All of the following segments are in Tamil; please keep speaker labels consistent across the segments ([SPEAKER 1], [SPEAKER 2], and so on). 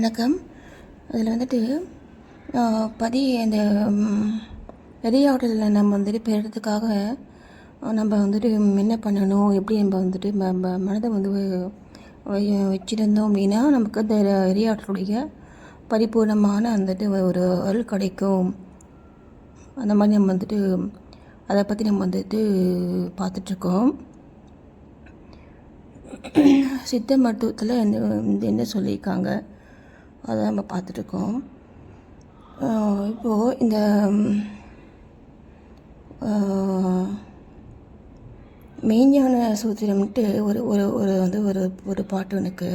[SPEAKER 1] வணக்கம். அதில் வந்துட்டு அந்த விளையாடலில் நம்ம வந்துட்டு பெறுறதுக்காக நம்ம வந்துட்டு என்ன பண்ணணும், எப்படி நம்ம வந்துட்டு மனதை வந்து வச்சுருந்தோம் அப்படின்னா நமக்கு அந்த விளையாட்டுடைய பரிபூர்ணமான வந்துட்டு ஒரு அருள் கிடைக்கும். அந்த மாதிரி நம்ம வந்துட்டு அதை பற்றி நம்ம வந்துட்டு பார்த்துட்ருக்கோம். சித்த மருத்துவத்தில் என்ன சொல்லியிருக்காங்க அதை நம்ம பார்த்துட்ருக்கோம். இப்போது இந்த மெய்ஞான சூத்திரம்ட்டு ஒரு ஒரு ஒரு வந்து ஒரு ஒரு பாட்டு எனக்கு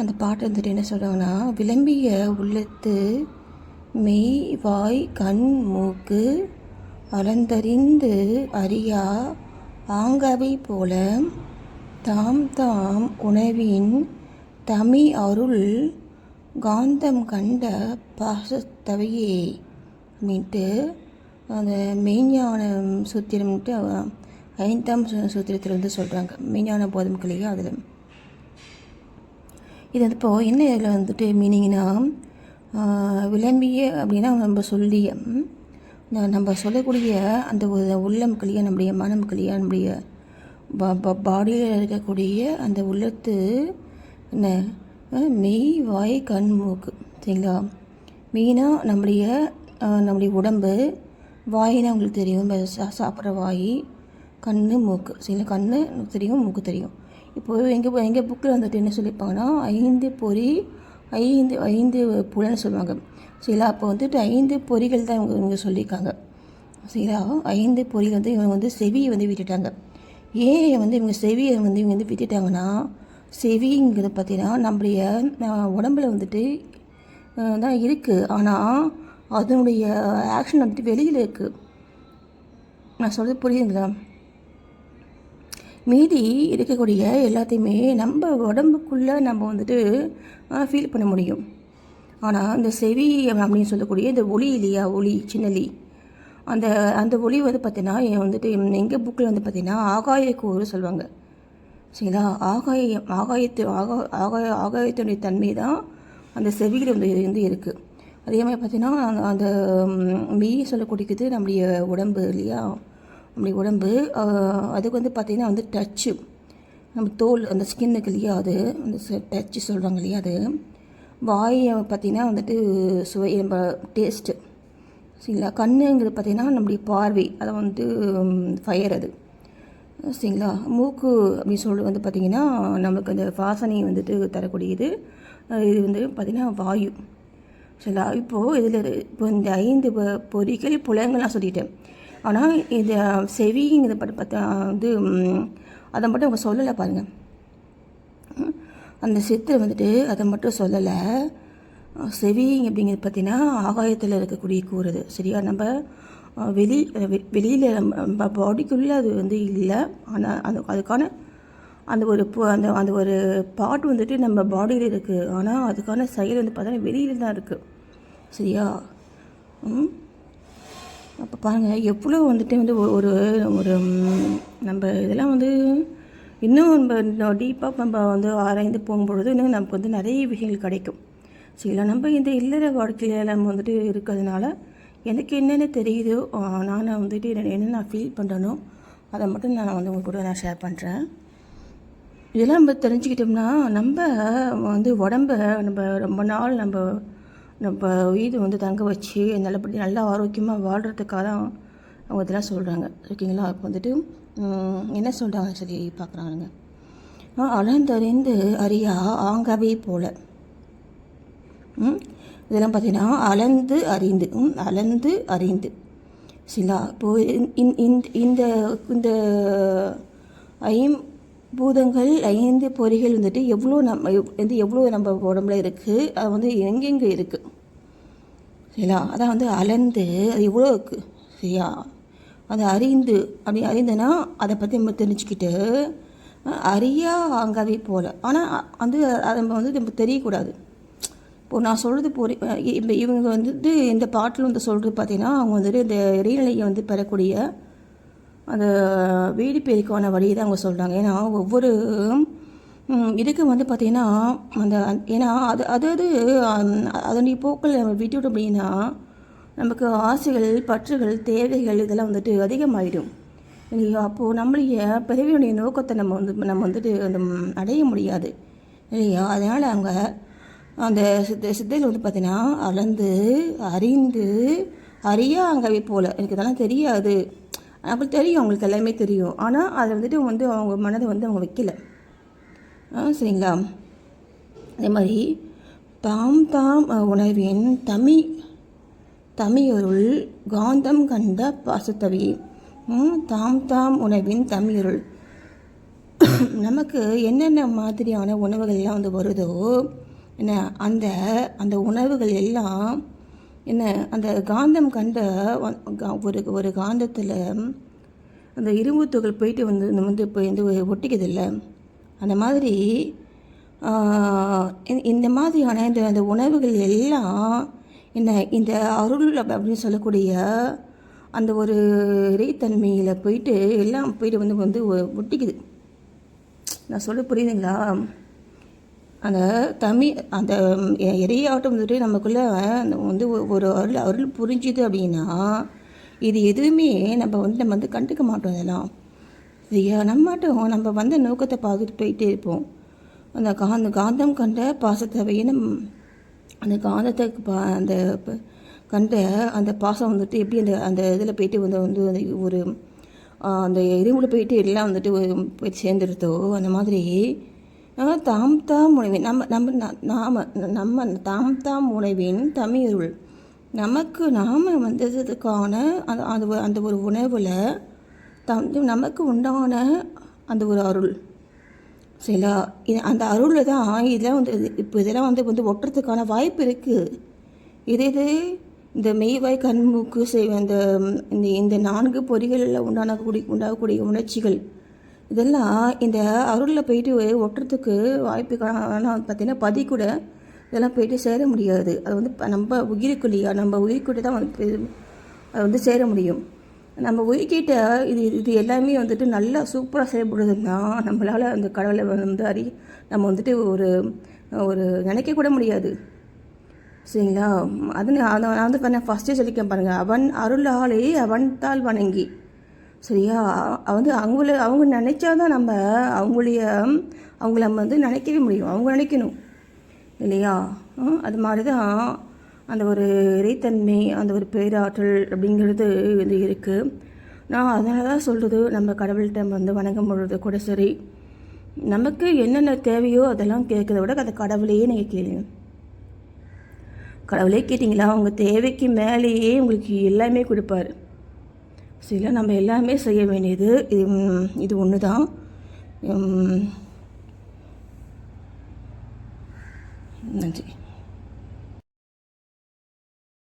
[SPEAKER 1] அந்த பாட்டு வந்துட்டு என்ன சொல்கிறாங்கன்னா, விளம்பிய உள்ளத்து மெய் வாய் கண் மூக்கு அளந்தறிந்து அறியா ஆங்கவை போல தாம் தாம் உணவின் தமி அருள் காந்தம் கண்ட பாசத்தவையே அப்படின்ட்டு அந்த மெய்ஞான சூத்திரம்ட்டு 5ஆம் சூத்திரத்தில் வந்து சொல்கிறாங்க. மெய்ஞான போதம் கிளையா அதில் இது வந்து இப்போது என்ன இதில் வந்துட்டு மீனிங்னா, விளம்பிய அப்படின்னா நம்ம சொல்லக்கூடிய அந்த உள்ளம் கிளியா, நம்முடைய மனம் கிளியா, நம்முடைய பாடியில் இருக்கக்கூடிய அந்த உள்ளத்து என்ன மெய் வாய் கண் மூக்கு, சரிங்களா? மெயினாக நம்முடைய உடம்பு, வாயினா உங்களுக்கு தெரியும், சாப்பிட்ற வாய், கண் மூக்கு, சரிங்களா? கண் தெரியும், மூக்கு தெரியும். இப்போது எங்கள் புக்கில் வந்துட்டு என்ன சொல்லியிருப்பாங்கன்னா, 5 பொறி 5 புலன்னு சொல்லுவாங்க, சரிங்களா? அப்போ வந்துட்டு 5 பொறிகள் தான் இவங்க சொல்லியிருக்காங்க, சரிங்களா? 5 பொறிகள் வந்து இவங்க வந்து செவியை வந்து விட்டுட்டாங்க. ஏன் வந்து இவங்க செவியை வந்து இவங்க வந்து விட்டுட்டாங்கன்னா, செவிங்கிறது பார்த்தீங்கன்னா நம்முடைய உடம்பில் வந்துட்டு தான் இருக்குது, ஆனால் அதனுடைய ஆக்ஷன் வந்துட்டு வெளியில் இருக்குது. நான் சொல்கிறது புரியுதுங்களா? மீதி இருக்கக்கூடிய எல்லாத்தையுமே நம்ம உடம்புக்குள்ளே நம்ம வந்துட்டு ஃபீல் பண்ண முடியும். ஆனால் இந்த செவி அப்படின்னு சொல்லக்கூடிய இந்த ஒளி இல்லையா, ஒளி சின்னலி, அந்த ஒளி வந்து பார்த்தீங்கன்னா வந்துட்டு எங்கள் புக்கில் வந்து பார்த்திங்கன்னா ஆகாயக்கூறு சொல்லுவாங்க, சரிங்களா? ஆகாயத்தினுடைய தன்மை தான் அந்த செவியில் வந்து இருக்குது. அதே மாதிரி பார்த்திங்கன்னா அந்த மெய் சொல்லக்கூடியது நம்முடைய உடம்பு இல்லையா, நம்முடைய உடம்பு, அதுக்கு வந்து பார்த்திங்கன்னா வந்து டச்சு, நம்ம தோல் அந்த ஸ்கின்னுக்கு இல்லையா, அது அந்த டச்சு சொல்கிறாங்க இல்லையா, அது வாயை பார்த்திங்கன்னா வந்துட்டு சுவை, நம்ம டேஸ்ட்டு, சரிங்களா? கண்ணுங்கிறது பார்த்திங்கன்னா நம்முடைய பார்வை, அதை வந்துட்டு ஃபயர் அது, சரிங்களா? மூக்கு அப்படின்னு சொல்லி வந்து பார்த்திங்கன்னா நமக்கு அந்த வாசனை வந்துட்டு தரக்கூடியது, இது வந்து பார்த்திங்கன்னா வாயு, சரிங்களா? இப்போது இந்த 5 பொறிகள் புலங்கள்லாம் சொல்லிட்டேன். ஆனால் இந்த செவிங்கிறத பார்த்தா வந்து அதை மட்டும் அவங்க சொல்லலை பாருங்கள். அந்த சித்திரை வந்துட்டு அதை மட்டும் சொல்லலை. செவி அப்படிங்கிறது பார்த்திங்கன்னா ஆகாயத்தில் இருக்கக்கூடிய கூறுது, சரியா? நம்ம வெளியில் நம்ம பாடிக்குள்ளே அது வந்து இல்லை, ஆனால் அதுக்கான அந்த ஒரு பாட்டு வந்துட்டு நம்ம பாடியில் இருக்குது, ஆனால் அதுக்கான செயல் வந்து பார்த்தோன்னா வெளியில் தான் இருக்குது, சரியா? அப்போ பாருங்கள் எவ்வளோ வந்துட்டு வந்து ஒரு ஒரு நம்ம இதெல்லாம் வந்து இன்னும் நம்ம டீப்பாக நம்ம வந்து ஆராய்ந்து போகும்பொழுது இன்னும் நமக்கு வந்து நிறைய விஷயங்கள் கிடைக்கும், சரிங்களா? நம்ம இந்த இல்லற வாழ்க்கையில் நம்ம வந்துட்டு இருக்கிறதுனால எனக்கு என்னென்ன தெரியுதோ, நான் வந்துட்டு என்ன நான் ஃபீல் பண்ணுறனோ அதை மட்டும் நான் வந்து உங்கள் கூட நான் ஷேர் பண்ணுறேன். இதெல்லாம் நம்ம தெரிஞ்சுக்கிட்டோம்னா நம்ம வந்து உடம்பை நம்ம ரொம்ப நாள் நம்ம உயிர் வந்து தங்க வச்சு நல்லபடி நல்லா ஆரோக்கியமாக வாழ்கிறதுக்காக தான் அவங்க இதெல்லாம் சொல்கிறாங்க, ஓகேங்களா? இப்போ வந்துட்டு என்ன சொல்கிறாங்க சரி பார்க்குறாங்க. அளந்தறிந்து அறியா ஆங்கவே போல, இதெல்லாம் பார்த்திங்கன்னா அளந்து அறிந்து, சரிங்களா? இப்போது இந்த 5 பொறிகள் வந்துட்டு எவ்வளோ நம்ம உடம்புல இருக்குது, அது வந்து எங்கெங்கே இருக்குது, சரிங்களா? அதான் வந்து அளந்து அது எவ்வளோ இருக்குது, சரியா? அது அறிந்துன்னா அதை பற்றி நம்ம தெரிஞ்சுக்கிட்டு அறியா ஆங்காவே போல், ஆனால் அதை நம்ம தெரியக்கூடாது. இப்போது நான் சொல்கிறது இப்போ இவங்க வந்துட்டு இந்த பாட்டில் வந்து சொல்கிறது பார்த்திங்கன்னா அவங்க வந்துட்டு இந்த இறைநிலையை வந்து பெறக்கூடிய அந்த வீடு பேருக்கான வழியை தான் அவங்க சொல்கிறாங்க. ஏன்னா ஒவ்வொரு இதுக்கு வந்து பார்த்திங்கன்னா அந்த ஏன்னா அது அதனுடைய போக்கில் நம்ம விட்டுவிட்டோம் அப்படின்னா நமக்கு ஆசைகள், பற்றுகள், தேவைகள் இதெல்லாம் வந்துட்டு அதிகமாகிடும் இல்லையா? அப்போது நம்மளுடைய பிறவியுடைய நோக்கத்தை நம்ம வந்துட்டு அந்த அடைய முடியாது இல்லையா? அதனால் அவங்க அந்த சித்தையில் வந்து பார்த்திங்கன்னா அளந்து அறிந்து அறியாங்கவை போல் எனக்கு இதெல்லாம் தெரியாது, அப்படி தெரியும், அவங்களுக்கு எல்லாமே தெரியும், ஆனால் அதை வந்துட்டு அவங்க மனதை அவங்க வைக்கல. சரிங்களா? அதே மாதிரி தாம் தாம் உணர்வின் தமிழருள் காந்தம் கண்ட பாசத்தவி. தாம் தாம் உணவின் தமிழருள் நமக்கு என்னென்ன மாதிரியான உணவுகள்லாம் வருதோ என்ன அந்த உணவுகள் எல்லாம் என்ன அந்த காந்தம் கண்ட ஒரு காந்தத்தில் அந்த இரும்பு துகள் போயிட்டு இப்போ ஒட்டிக்குது இல்லை, அந்த மாதிரி இந்த மாதிரியான அந்த உணவுகள் எல்லாம் என்ன இந்த அருள் அப்படின்னு சொல்லக்கூடிய அந்த ஒரு இறைத்தன்மையில் போயிட்டு எல்லாம் போயிட்டு வந்து ஒட்டிக்குது. நான் சொல்ல புரியுதுங்களா? அந்த அந்த இறையாட்டம் வந்துட்டு நமக்குள்ளே ஒரு அருள் புரிஞ்சுது அப்படின்னா இது எதுவுமே நம்ம கண்டுக்க மாட்டோம். அதெல்லாம் சரியா? நம்ம வந்த நோக்கத்தை பார்த்துட்டு போயிட்டே இருப்போம். அந்த காந்தம் கண்ட பாசத்தவையினும் அந்த காந்தத்துக்கு அந்த கண்ட அந்த பாசம் வந்துட்டு எப்படி அந்த இதில் போயிட்டு வந்து ஒரு அந்த இருமுறை போயிட்டு எல்லாம் வந்துட்டு போயிட்டு சேர்ந்துருத்தோ அந்த மாதிரி தாம் தாம் உணவின் நம்ம தாம் தாம் உணவின் தமிழருள் நமக்கு நாம் வந்ததுக்கான அந்த ஒரு உணவில் நமக்கு உண்டான அந்த ஒரு அருள் சரிங்களா? அந்த அருளில் தான் இதெல்லாம் இப்போ இதெல்லாம் வந்து ஒட்டுறதுக்கான வாய்ப்பு இருக்குது. இது இந்த மெய்வாய் கண்மூக்கு அந்த இந்த 4 பொறிகளில் உண்டாகக்கூடிய உணர்ச்சிகள் இதெல்லாம் இந்த அருளில் போயிட்டு ஒட்டுறதுக்கு வாய்ப்பு பார்த்திங்கன்னா பதி கூட இதெல்லாம் போயிட்டு சேர முடியாது. அது நம்ம உயிருக்குள்ளேயா நம்ம உயிருக்கிட்ட தான் அது சேர முடியும். நம்ம உயிர்கிட்ட இது எல்லாமே வந்துட்டு நல்லா சூப்பராக செயல்படுறதுன்னா நம்மளால் அந்த கடவுளை நம்ம வந்துட்டு ஒரு நினைக்க கூட முடியாது சரிங்களா? நான் பண்ண ஃபஸ்ட்டே சொல்லிக்கேன் பாருங்கள், அவன் அருளாலே அவன் தாள் வணங்கி சரியா? அவங்க நினைச்சாதான் நம்ம அவங்கள நம்ம நினைக்கவே முடியும், அவங்க நினைக்கணும் இல்லையா? அது மாதிரி தான் அந்த ஒரு இறைத்தன்மை, அந்த ஒரு பேராற்றல் அப்படிங்கிறது இருக்குது. நான் அதனால தான் சொல்கிறது, நம்ம கடவுள்கிட்ட வணங்கும் பொழுது கூட சரி, நமக்கு என்னென்ன தேவையோ அதெல்லாம் கேட்குறத விட அந்த கடவுளையே நீங்கள் கேளுங்க. கடவுளே கேட்டிங்களா உங்கள் தேவைக்கு மேலேயே உங்களுக்கு எல்லாமே கொடுப்பார். சரிங்களா? நம்ம எல்லாமே செய்ய வேண்டியது இது ஒன்று தான். நன்றி.